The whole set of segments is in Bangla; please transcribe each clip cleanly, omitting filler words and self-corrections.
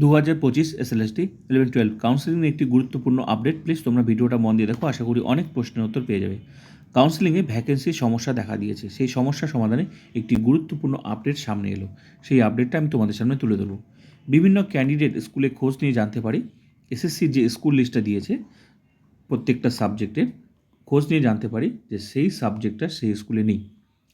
2025 এসএলএসটি 11-12 কাউন্সেলিংয়ের একটি গুরুত্বপূর্ণ আপডেট। প্লিজ তোমরা ভিডিওটা মন দিয়ে দেখো, আশা করি অনেক প্রশ্নের উত্তর পেয়ে যাবে। কাউন্সেলিংয়ে ভ্যাকেন্সির সমস্যা দেখা দিয়েছে, সেই সমস্যা সমাধানে একটি গুরুত্বপূর্ণ আপডেট সামনে এলো। সেই আপডেটটা আমি তোমাদের সামনে তুলে ধরবো। বিভিন্ন ক্যান্ডিডেট স্কুলে খোঁজ নিয়ে জানতে পারি এসএসসির যে স্কুল লিস্টটা দিয়েছে প্রত্যেকটা সাবজেক্টের খোঁজ নিয়ে জানতে পারি যে সেই সাবজেক্টটা সেই স্কুলে নেই।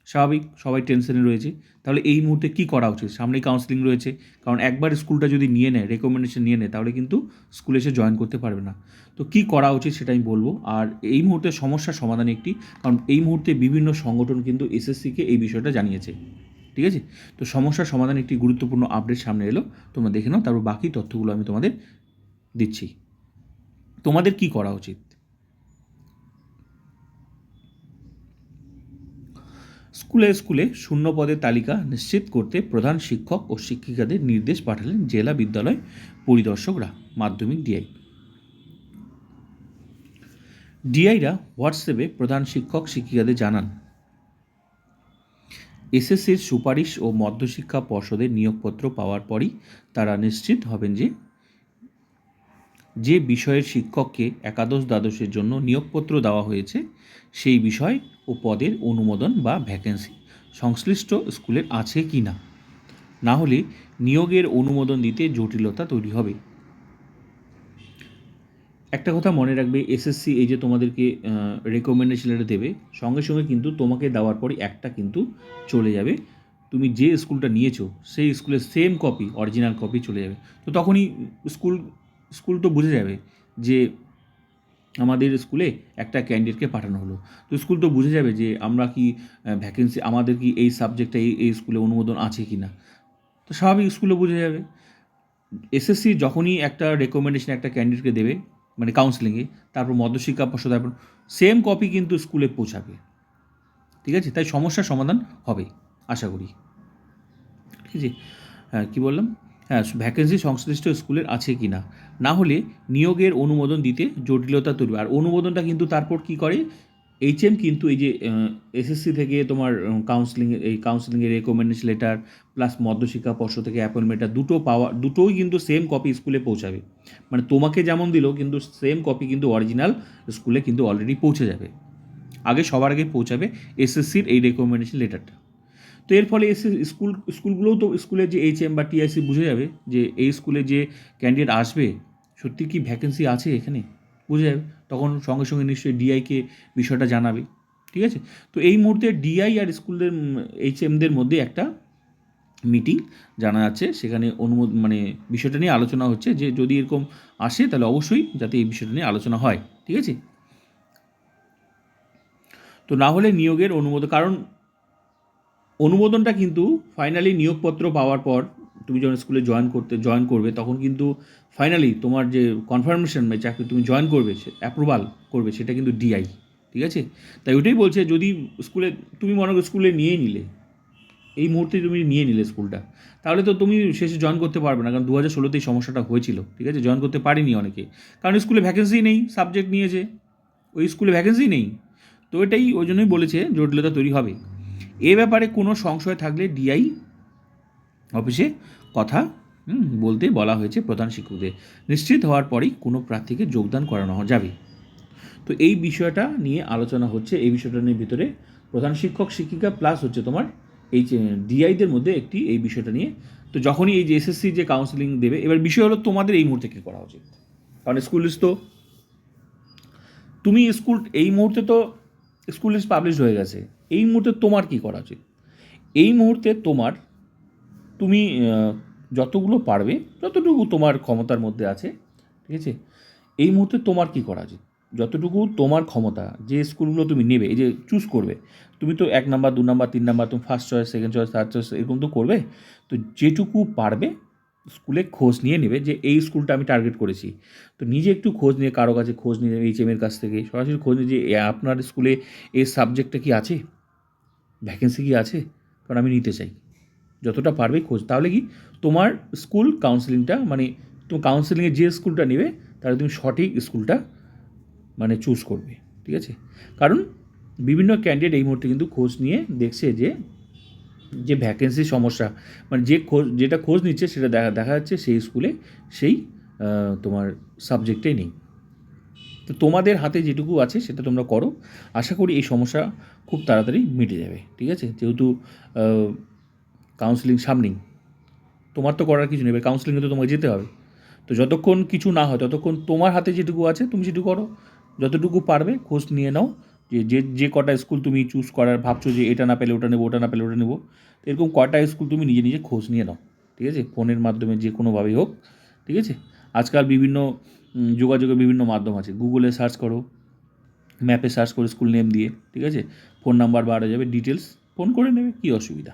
স্বাভাবিক, সবাই টেনশনে রয়েছে। তাহলে এই মুহূর্তে কী করা উচিত? সামনেই কাউন্সেলিং রয়েছে, কারণ একবার স্কুলটা যদি নিয়ে নেয়, রেকমেন্ডেশন নিয়ে নেয়, তাহলে কিন্তু স্কুলে এসে জয়েন করতে পারবে না। তো কী করা উচিত সেটা আমি বলবো। আর এই মুহূর্তে সমস্যার সমাধান একটি, কারণ এই মুহূর্তে বিভিন্ন সংগঠন কিন্তু এসএসসিকে এই বিষয়টা জানিয়েছে। ঠিক আছে, তো সমস্যার সমাধান একটি গুরুত্বপূর্ণ আপডেট সামনে এলো, তোমরা দেখে নাও, তারপর বাকি তথ্যগুলো আমি তোমাদের দিচ্ছি। তোমাদের কি করা উচিত? স্কুলে স্কুলে শূন্য পদের তালিকা নিশ্চিত করতে প্রধান শিক্ষক ও শিক্ষিকাদের নির্দেশ পাঠালেন জেলা বিদ্যালয় পরিদর্শকরা, মাধ্যমিক ডিআই। ডিআইরা হোয়াটসঅ্যাপে প্রধান শিক্ষক শিক্ষিকাদের জানান, এসএসসির সুপারিশ ও মধ্যশিক্ষা পর্ষদের নিয়োগপত্র পাওয়ার পরই তারা নিশ্চিত হবেন যে বিষয়ের শিক্ষককে একাদশ দ্বাদশের জন্য নিয়োগপত্র দেওয়া হয়েছে সেই বিষয় ও পদের অনুমোদন বা ভ্যাকেন্সি সংশ্লিষ্ট স্কুলের আছে কি না। না হলে নিয়োগের অনুমোদন দিতে জটিলতা তৈরি হবে। একটা কথা মনে রাখবে, এসএসসি এই যে তোমাদেরকে রেকমেন্ডেশন লেটার দেবে, সঙ্গে সঙ্গে কিন্তু তোমাকে দেওয়ার পরই একটা কিন্তু চলে যাবে, তুমি যে স্কুলটা নিয়েছো সেই স্কুলের সেম কপি, অরিজিনাল কপি চলে যাবে। তো তখনই স্কুল তো বুঝে যাবে যে আমাদের স্কুলে একটা ক্যান্ডিডেটকে পাঠানো হলো। তো স্কুল তো বুঝে যাবে যে আমরা কি ভ্যাকেন্সি, আমাদের কি এই সাবজেক্টটা এই স্কুলে অনুমোদন আছে কি না। তো স্বাভাবিক স্কুলে বুঝে যাবে। এসএসসি যখনই একটা রেকমেন্ডেশন একটা ক্যান্ডিডেটকে দেবে, মানে কাউন্সেলিংয়ে, তারপর মধ্যশিক্ষা পর্ষদ, তারপর সেম কপি কিন্তু স্কুলে পৌঁছাবে। ঠিক আছে, তাই সমস্যার সমাধান হবে আশা করি। ঠিক আছে, হ্যাঁ কী বললাম, হ্যাঁ ভ্যাকেন্সি সংশ্লিষ্ট স্কুলের আছে কি না। না হলে নিয়োগের অনুমোদন দিতে জটিলতা তৈরি। আর অনুমোদনটা কিন্তু তারপর কি করে, এইচএম কিন্তু এই যে এসএসসি থেকে তোমার কাউন্সেলিংয়ের রেকমেন্ডেশন লেটার প্লাস মধ্যশিক্ষা পর্ষদ থেকে অ্যাপয়েন্টমেন্ট লেটার দুটোই কিন্তু সেম কপি স্কুলে পৌঁছাবে। মানে তোমাকে যেমন দিল, কিন্তু সেম কপি কিন্তু অরিজিনাল স্কুলে কিন্তু অলরেডি পৌঁছে যাবে। সবার আগে পৌঁছাবে এসএসসির এই রেকমেন্ডেশন লেটারটা। তো এর ফলে স্কুলগুলোও তো, স্কুলের যে এইচএম বা টিআইসি বুঝে যাবে যে এই স্কুলে যে ক্যান্ডিডেট আসবে সত্যি কি ভ্যাকেন্সি আছে এখানে, বুঝে যাবে। তখন সঙ্গে সঙ্গে নিশ্চয়ই ডিআইকে বিষয়টা জানাবে। ঠিক আছে, তো এই মুহূর্তে ডিআই আর স্কুলের এইচএমদের মধ্যে একটা মিটিং জানা যাচ্ছে, সেখানে মানে বিষয়টা নিয়ে আলোচনা হচ্ছে যে যদি এরকম আসে তাহলে অবশ্যই যাতে এই বিষয়টা নিয়ে আলোচনা হয়। ঠিক আছে, তো না হলে নিয়োগের অনুমোদন, কারণ অনুমোদনটা কিন্তু ফাইনালি নিয়োগপত্র পাওয়ার পর তুমি যখন স্কুলে জয়েন করবে তখন কিন্তু ফাইনালি তোমার যে কনফার্মেশন, মানে চাকরি তুমি জয়েন করবে, সে অ্যাপ্রুভাল করবে, সেটা কিন্তু ডিআই। ঠিক আছে, তাই ওটাই বলছে, যদি স্কুলে তুমি মনে করো স্কুলে নিয়ে নিলে, এই মুহূর্তে তুমি নিয়ে নিলে স্কুলটা, তাহলে তো তুমি শেষে জয়েন করতে পারবে না, কারণ 2016তেই সমস্যাটা হয়েছিল। ঠিক আছে, জয়েন করতে পারিনি অনেকে, কারণ স্কুলে ভ্যাকেন্সি নেই, সাবজেক্ট নিয়েছে, ওই স্কুলে ভ্যাকেন্সি নেই। তো এটাই ওই জন্যই বলেছে জটিলতা তৈরি হবে। এ ব্যাপারে কোনো সংশয় থাকলে ডিআই অফিসে কথা বলতে বলা হয়েছে প্রধান শিক্ষকদের। নিশ্চিত হওয়ার পরেই কোনো প্রার্থীকে যোগদান করানো যাবে। তো এই বিষয়টা নিয়ে আলোচনা হচ্ছে, এই বিষয়টা নিয়ে ভিতরে প্রধান শিক্ষক শিক্ষিকা প্লাস হচ্ছে তোমার এই ডিআইদের মধ্যে একটি এই বিষয়টা নিয়ে। তো যখনই এই যে এসএসসি যে কাউন্সেলিং দেবে, এবার বিষয় হলো তোমাদের এই মুহূর্তে কী করা উচিত। কারণ স্কুল লিস্ট তো তুমি এই মুহূর্তে তো স্কুল লিস্ট পাবলিশ হয়ে গেছে। এই মুহূর্তে তোমার কী করা উচিত? এই মুহূর্তে তুমি যতগুলো পারবে, যতটুকু তোমার ক্ষমতার মধ্যে আছে, ঠিক আছে, এই মুহূর্তে তোমার কী করা উচিত? যতটুকু তোমার ক্ষমতা, যে স্কুলগুলো তুমি নেবে, এই যে চুজ করবে, তুমি তো 1 নাম্বার 2 নাম্বার 3 নাম্বার, তুমি first choice, second choice, third choice এরকম তো করবে। তো যেটুকু পারবে স্কুলে খোঁজ নিয়ে নেবে যে এই স্কুলটা আমি টার্গেট করেছি। তো নিজে একটু খোঁজ নিয়ে, কারো কাছে খোঁজ নিয়ে, এইচএমের কাছ থেকে সরাসরি খোঁজ নিয়ে যে আপনার স্কুলে এই সাবজেক্টটা কি আছে, ভ্যাকেন্সি কি আছে, কারণ আমি নিতে চাই। যতটা পারবে খোঁজ, তাহলে কি তোমার স্কুল কাউন্সেলিংটা, মানে তুমি কাউন্সেলিংয়ে যে স্কুলটা নেবে তাহলে তুমি সঠিক স্কুলটা মানে চুজ করবে। ঠিক আছে, কারণ বিভিন্ন ক্যান্ডিডেট এই মুহূর্তে কিন্তু খোঁজ নিয়ে দেখছে যে যে ভ্যাকেন্সির সমস্যা, মানে যে যেটা খোঁজ নিচ্ছে সেটা দেখা যাচ্ছে সেই স্কুলে সেই তোমার সাবজেক্টে নেই। তো তোমাদের হাতে যেটুকু আছে সেটা তোমরা করো, আশা করি এই সমস্যা খুব তাড়াতাড়ি মিটে যাবে, ঠিক আছে? যেহেতু কাউন্সেলিং সামনেই, তোমার তো করার কিছু নেই, কাউন্সেলিংয়ে তো তোমাকে যেতে হবে। তো যতক্ষণ কিছু না হয় ততক্ষণ তোমার হাতে যেটুকু আছে তুমি সেটুকু করো, যতটুকু পারবে খোঁজ নিয়ে নাও, যে যে যে কটা স্কুল তুমি চুজ করার ভাবছো যে এটা না পেলে ওটা নেবো, ওটা না পেলে ওটা নেবো, তো এরকম কটা স্কুল তুমি নিজে নিজে খোঁজ নিয়ে নাও, ঠিক আছে? ফোনের মাধ্যমে যে কোনোভাবেই হোক, ঠিক আছে? আজকাল বিভিন্ন যোগাযোগের বিভিন্ন মাধ্যম আছে, গুগলে সার্চ করো, ম্যাপে সার্চ করে স্কুল নেম দিয়ে, ঠিক আছে? ফোন নাম্বার বাড়া যাবে, ডিটেলস ফোন করে নেবে, কী অসুবিধা?